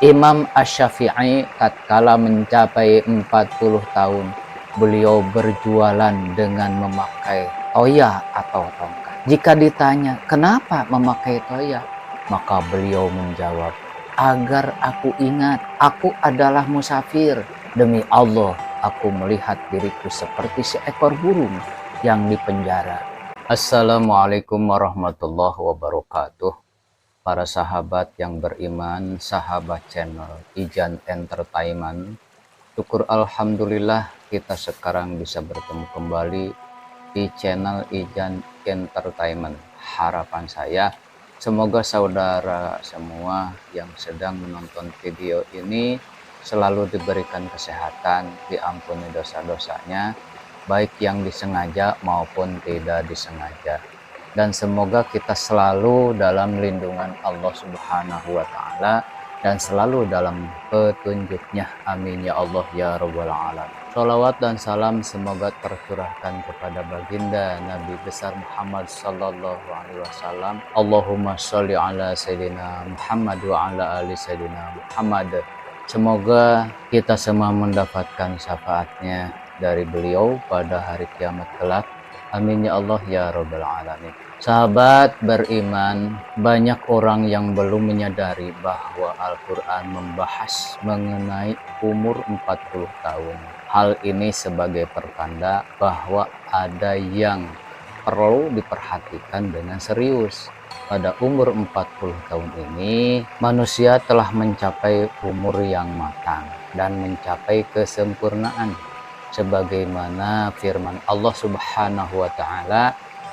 Imam Asy-Syafi'i tatkala mencapai 40 tahun, beliau berjualan dengan memakai toya atau tongkat. Jika ditanya, kenapa memakai toya? Maka beliau menjawab, agar aku ingat, aku adalah musafir. Demi Allah, aku melihat diriku seperti seekor burung yang dipenjara. Assalamualaikum warahmatullahi wabarakatuh. Para sahabat yang beriman, sahabat channel Ijan Entertainment. Syukur alhamdulillah kita sekarang bisa bertemu kembali di channel Ijan Entertainment. Harapan saya semoga saudara semua yang sedang menonton video ini selalu diberikan kesehatan, diampuni dosa-dosanya, baik yang disengaja maupun tidak disengaja. Dan semoga kita selalu dalam lindungan Allah Subhanahu wa Ta'ala dan selalu dalam petunjuknya. Amin ya Allah ya Rabbal Alamin. Sholawat dan salam semoga tercurahkan kepada baginda Nabi besar Muhammad sallallahu alaihi wasallam. Allahumma sholli ala sayyidina Muhammad wa ala ali sayyidina Muhammad. Semoga kita semua mendapatkan syafaatnya dari beliau pada hari kiamat kelak. Amin ya Allah ya Rabbal Alamin. Sahabat beriman, banyak orang yang belum menyadari bahwa Al-Quran membahas mengenai umur 40 tahun. Hal ini sebagai pertanda bahwa ada yang perlu diperhatikan dengan serius. Pada umur 40 tahun ini, manusia telah mencapai umur yang matang dan mencapai kesempurnaan. Sebagaimana firman Allah Subhanahu wa Ta'ala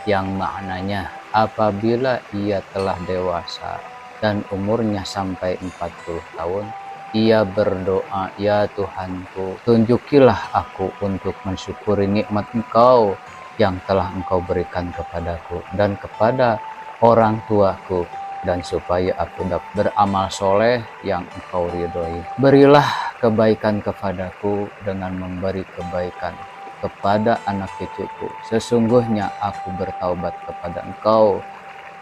yang maknanya apabila ia telah dewasa dan umurnya sampai 40 tahun, ia berdoa, ya Tuhanku, tunjukilah aku untuk mensyukuri nikmat Engkau yang telah Engkau berikan kepadaku dan kepada orang tuaku, dan supaya aku dapat beramal soleh yang Engkau ridhoi. Berilah kebaikan kepadaku dengan memberi kebaikan kepada anak cucuku. Sesungguhnya aku bertaubat kepada Engkau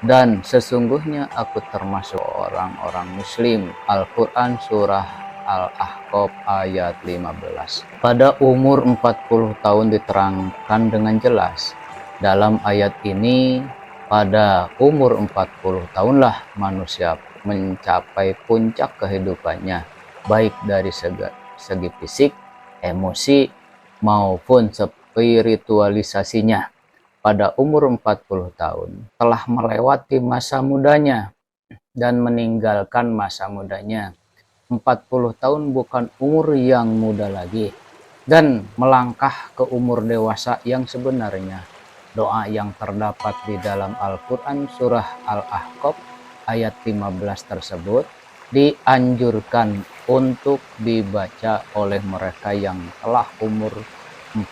dan sesungguhnya aku termasuk orang-orang muslim. Al-Quran surah Al-Ahqaf ayat 15. Pada umur 40 tahun diterangkan dengan jelas. Dalam ayat ini, pada umur 40 tahunlah manusia mencapai puncak kehidupannya, baik dari segi fisik, emosi, maupun spiritualisasinya. Pada umur 40 tahun telah melewati masa mudanya dan meninggalkan masa mudanya. 40 tahun bukan umur yang muda lagi dan melangkah ke umur dewasa yang sebenarnya. Doa yang terdapat di dalam Al-Quran surah Al-Ahqaf ayat 15 tersebut dianjurkan untuk dibaca oleh mereka yang telah umur 40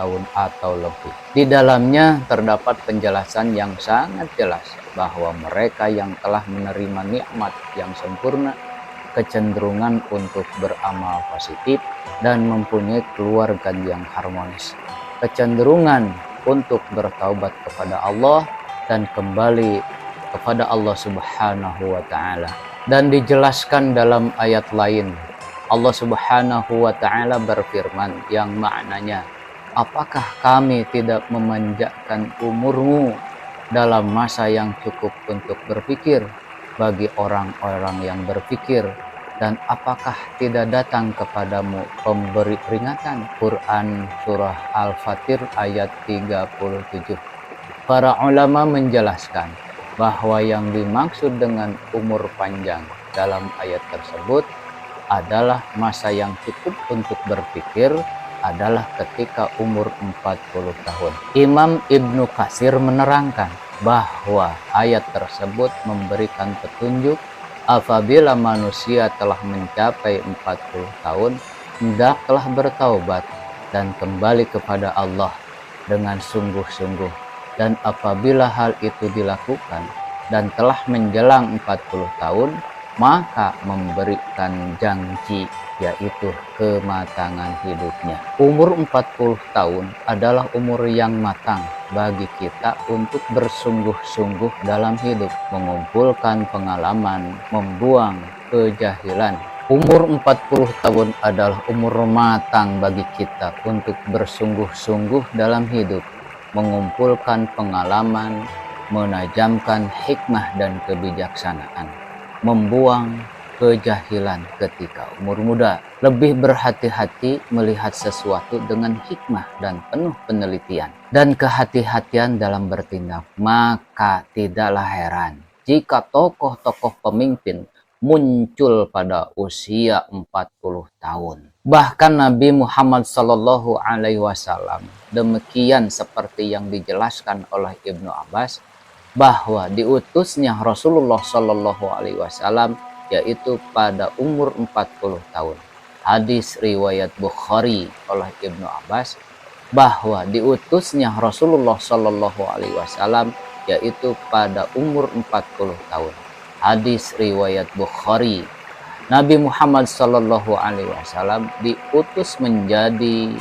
tahun atau lebih. Di dalamnya terdapat penjelasan yang sangat jelas bahwa mereka yang telah menerima nikmat yang sempurna, kecenderungan untuk beramal positif dan mempunyai keluarga yang harmonis, kecenderungan untuk bertaubat kepada Allah dan kembali kepada Allah Subhanahu wa Ta'ala. Dan dijelaskan dalam ayat lain, Allah Subhanahu wa Ta'ala berfirman yang maknanya, apakah kami tidak memanjangkan umurmu dalam masa yang cukup untuk berpikir bagi orang-orang yang berpikir, dan apakah tidak datang kepadamu pemberi peringatan? Quran surah Al-Fatir ayat 37. Para ulama menjelaskan bahwa yang dimaksud dengan umur panjang dalam ayat tersebut adalah masa yang cukup untuk berpikir adalah ketika umur 40 tahun. Imam Ibnu Katsir menerangkan bahwa ayat tersebut memberikan petunjuk apabila manusia telah mencapai 40 tahun, hendaklah bertaubat dan kembali kepada Allah dengan sungguh-sungguh. Dan apabila hal itu dilakukan dan telah menjelang 40 tahun, maka memberikan janji, yaitu kematangan hidupnya. Umur 40 tahun adalah umur yang matang bagi kita untuk bersungguh-sungguh dalam hidup, mengumpulkan pengalaman, membuang kejahilan. Umur 40 tahun adalah umur matang bagi kita untuk bersungguh-sungguh dalam hidup, mengumpulkan pengalaman, menajamkan hikmah dan kebijaksanaan, membuang kejahilan ketika umur muda, lebih berhati-hati melihat sesuatu dengan hikmah dan penuh penelitian dan kehati-hatian dalam bertindak. Maka tidaklah heran jika tokoh-tokoh pemimpin muncul pada usia 40 tahun. Bahkan Nabi Muhammad Sallallahu Alaihi Wasallam, demikian seperti yang dijelaskan oleh Ibnu Abbas, bahwa diutusnya Rasulullah Sallallahu Alaihi Wasallam yaitu pada umur 40 tahun. Hadis riwayat Bukhari oleh Ibnu Abbas bahwa diutusnya Rasulullah Sallallahu Alaihi Wasallam yaitu pada umur 40 tahun. Hadis riwayat Bukhari. Nabi Muhammad Sallallahu Alaihi Wasallam diutus menjadi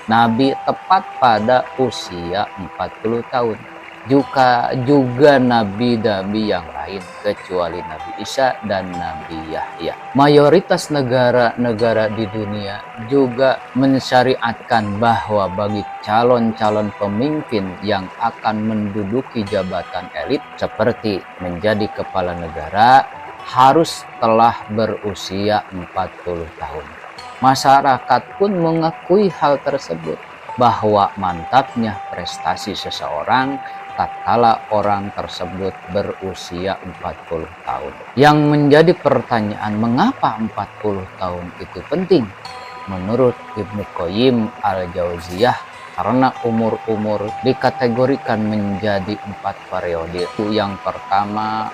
nabi tepat pada usia 40 tahun. Juga nabi-nabi yang lain kecuali Nabi Isa dan Nabi Yahya. Mayoritas negara-negara di dunia juga mensyariatkan bahwa bagi calon-calon pemimpin yang akan menduduki jabatan elit seperti menjadi kepala negara harus telah berusia 40 tahun. Masyarakat pun mengakui hal tersebut, bahwa mantapnya prestasi seseorang tatkala orang tersebut berusia 40 tahun. Yang menjadi pertanyaan, mengapa 40 tahun itu penting? Menurut Ibnu Qayyim al-Jauziyah, karena umur-umur dikategorikan menjadi 4 periode. Yang pertama,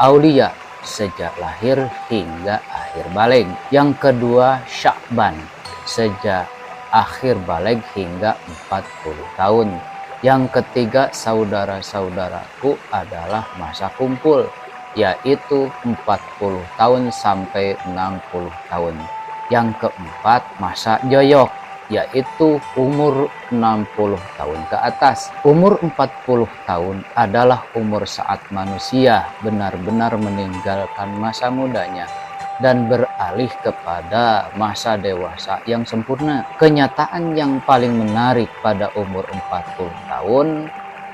aulia, sejak lahir hingga akhir baligh. Yang kedua, sya'ban, sejak akhir baligh hingga 40 tahun. Yang ketiga, saudara-saudaraku adalah masa kumpul, yaitu 40 tahun sampai 60 tahun. Yang keempat, masa joyok, yaitu umur 60 tahun ke atas. Umur 40 tahun adalah umur saat manusia benar-benar meninggalkan masa mudanya dan beralih kepada masa dewasa yang sempurna. Kenyataan yang paling menarik pada umur 40 tahun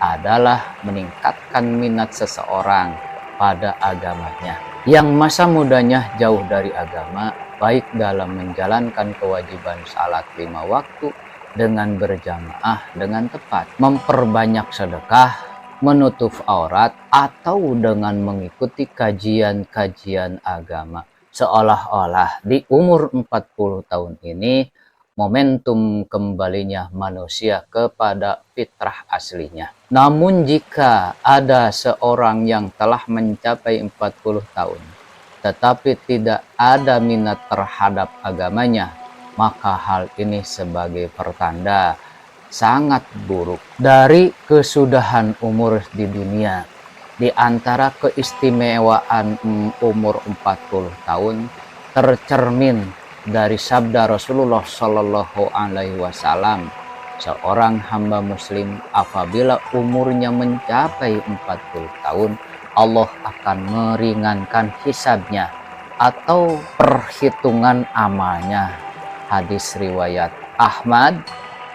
adalah meningkatkan minat seseorang pada agamanya. Yang masa mudanya jauh dari agama, baik dalam menjalankan kewajiban salat 5 waktu dengan berjamaah dengan tepat, memperbanyak sedekah, menutup aurat, atau dengan mengikuti kajian-kajian agama. Seolah-olah di umur 40 tahun ini momentum kembalinya manusia kepada fitrah aslinya. Namun jika ada seorang yang telah mencapai 40 tahun tetapi tidak ada minat terhadap agamanya, maka hal ini sebagai pertanda sangat buruk dari kesudahan umur di dunia. Di antara keistimewaan umur 40 tahun tercermin dari sabda Rasulullah Shallallahu Alaihi Wasallam, seorang hamba muslim apabila umurnya mencapai 40 tahun, Allah akan meringankan hisabnya atau perhitungan amalnya. Hadis riwayat Ahmad.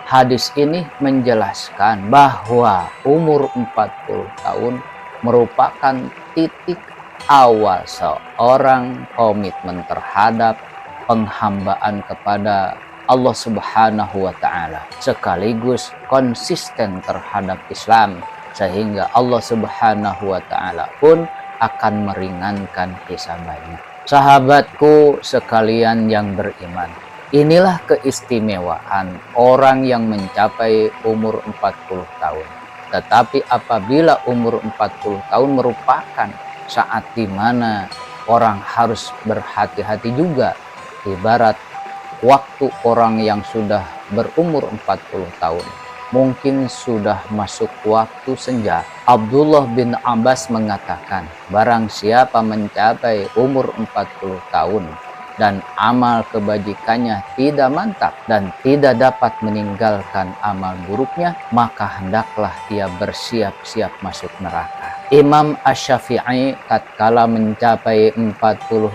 Hadis ini menjelaskan bahwa umur 40 tahun merupakan titik awal seorang komitmen terhadap penghambaan kepada Allah Subhanahu wa Ta'ala, sekaligus konsisten terhadap Islam, sehingga Allah Subhanahu wa Ta'ala pun akan meringankan hisabannya. Sahabatku sekalian yang beriman, inilah keistimewaan orang yang mencapai umur 40 tahun. Tetapi apabila umur 40 tahun merupakan saat di mana orang harus berhati-hati juga, ibarat waktu orang yang sudah berumur 40 tahun mungkin sudah masuk waktu senja. Abdullah bin Abbas mengatakan, barang siapa mencapai umur 40 tahun dan amal kebajikannya tidak mantap dan tidak dapat meninggalkan amal buruknya, maka hendaklah ia bersiap-siap masuk neraka. Imam Asy-Syafi'i tatkala mencapai 40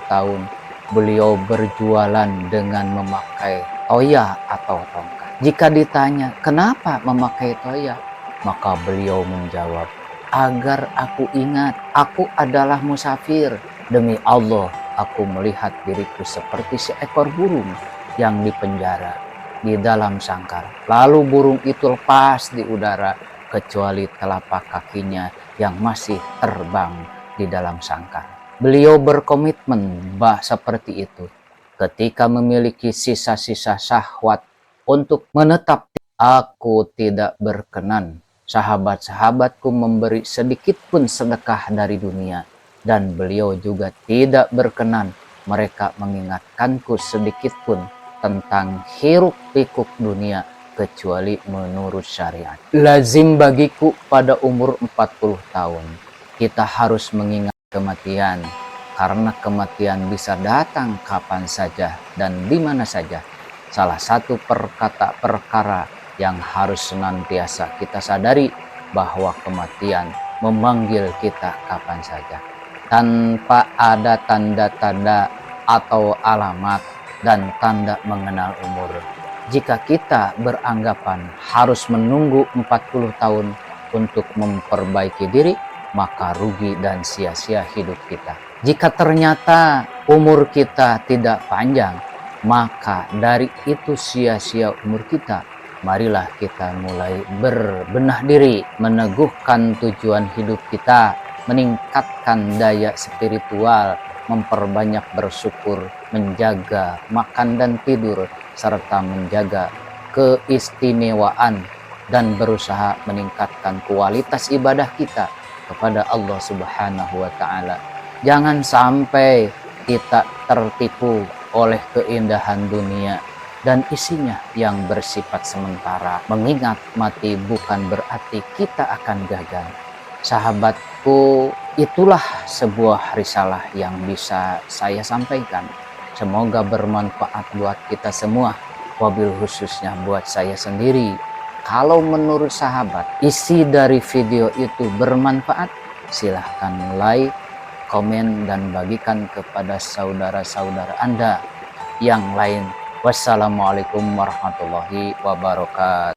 tahun, beliau berjualan dengan memakai toya atau tongkat. Jika ditanya, kenapa memakai toya? Maka beliau menjawab, agar aku ingat, aku adalah musafir. Demi Allah, aku melihat diriku seperti seekor burung yang dipenjara di dalam sangkar. Lalu burung itu lepas di udara, kecuali telapak kakinya yang masih terbang di dalam sangkar. Beliau berkomitmen seperti itu. Ketika memiliki sisa-sisa syahwat untuk menetap, aku tidak berkenan sahabat-sahabatku memberi sedikit pun sedekah dari dunia, dan beliau juga tidak berkenan mereka mengingatkanku sedikit pun tentang hiruk pikuk dunia kecuali menurut syariat. Lazim bagiku pada umur 40 tahun, kita harus mengingat kematian, karena kematian bisa datang kapan saja dan di mana saja. Salah satu perkara yang harus senantiasa kita sadari bahwa kematian memanggil kita kapan saja, tanpa ada tanda-tanda atau alamat dan tanda mengenal umur. Jika kita beranggapan harus menunggu 40 tahun untuk memperbaiki diri, maka rugi dan sia-sia hidup kita. Jika ternyata umur kita tidak panjang, maka dari itu sia-sia umur kita. Marilah kita mulai berbenah diri, meneguhkan tujuan hidup kita, meningkatkan daya spiritual, memperbanyak bersyukur, menjaga makan dan tidur, serta menjaga keistimewaan dan berusaha meningkatkan kualitas ibadah kita kepada Allah Subhanahu wa Ta'ala. Jangan sampai kita tertipu oleh keindahan dunia dan isinya yang bersifat sementara. Mengingat mati bukan berarti kita akan gagal. Sahabatku, itulah sebuah risalah yang bisa saya sampaikan. Semoga bermanfaat buat kita semua, wabil khususnya buat saya sendiri. Kalau menurut sahabat, isi dari video itu bermanfaat, silahkan like, komen, dan bagikan kepada saudara-saudara Anda yang lain. Wassalamualaikum warahmatullahi wabarakatuh.